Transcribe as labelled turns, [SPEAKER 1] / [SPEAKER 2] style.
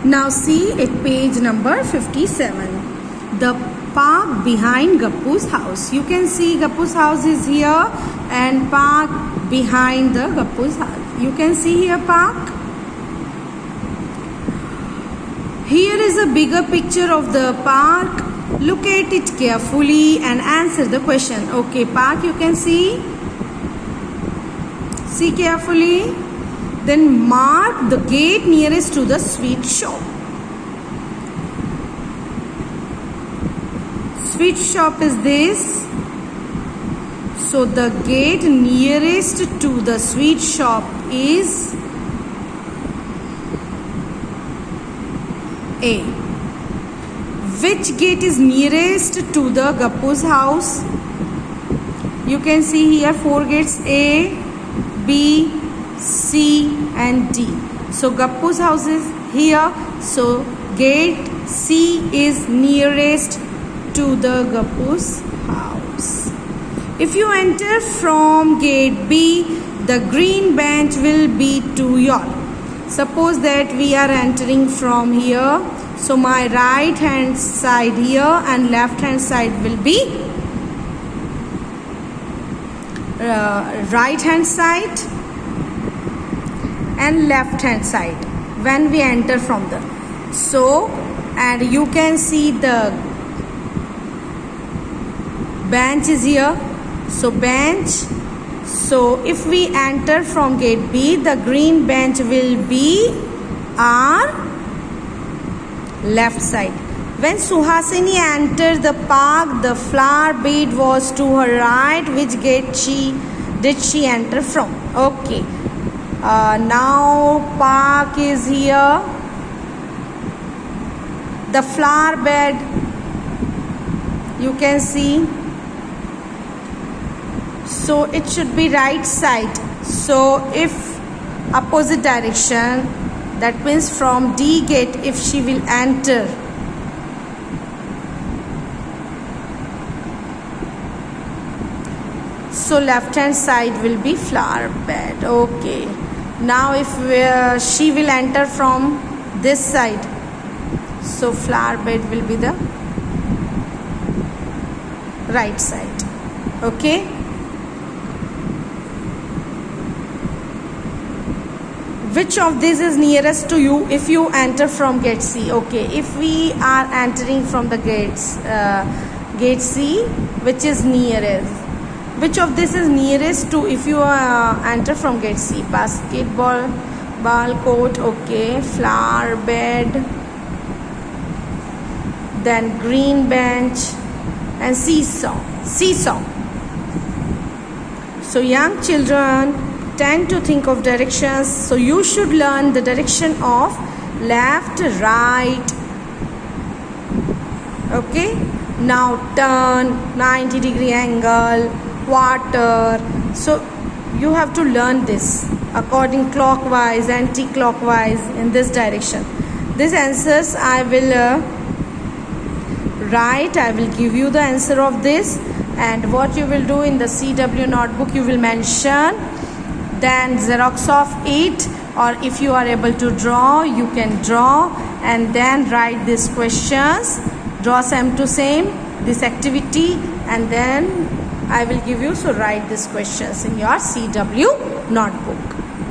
[SPEAKER 1] Now see at page number 57. The park behind Gappu's house. You can see Gappu's house is here and park behind the Gappu's house. You can see here park. Here is a bigger picture of the park. Look at it carefully and answer the question. Okay, park you can see. See carefully. Then mark the gate nearest to the sweet shop. Sweet shop is this. So the gate nearest to the sweet shop is A. Which gate is nearest to the Gappu's house? You can see here 4 gates: A, B, C and D. So Gappu's house is here. So gate C is nearest to the Gappu's house. If you enter from gate B, the green bench will be to your. Suppose that we are entering from here. So my right hand side here and left hand side will be right hand side and left hand side when we enter from the. So and you can see the bench is here. So bench. So if we enter from gate B, the green bench will be our left side. When Suhasini entered the park, the flower bed was to her right. Which gate did she enter from? Okay. Now park is here. The flower bed you can see. So it should be right side. So if opposite direction, that means from D gate, if she will enter, so left hand side will be flower bed. Okay. Now if she will enter from this side, so flower bed will be the right side. Okay. Which of these is nearest to you if you enter from gate C? Okay, if we are entering from the gate C, which is nearest? Which of this is nearest to if you enter from gate C? Basketball, ball court, okay, flower bed, then green bench and seesaw. So young children tend to think of directions, so you should learn the direction of left, right. Okay, now turn, 90-degree angle, water. So you have to learn this according clockwise, anti-clockwise in this direction. These answers I will write. I will give you the answer of this, and what you will do in the CW notebook, you will mention, then Xerox of it, or if you are able to draw, you can draw and then write these questions, draw same to same, this activity, and then I will give you, so write these questions in your CW notebook.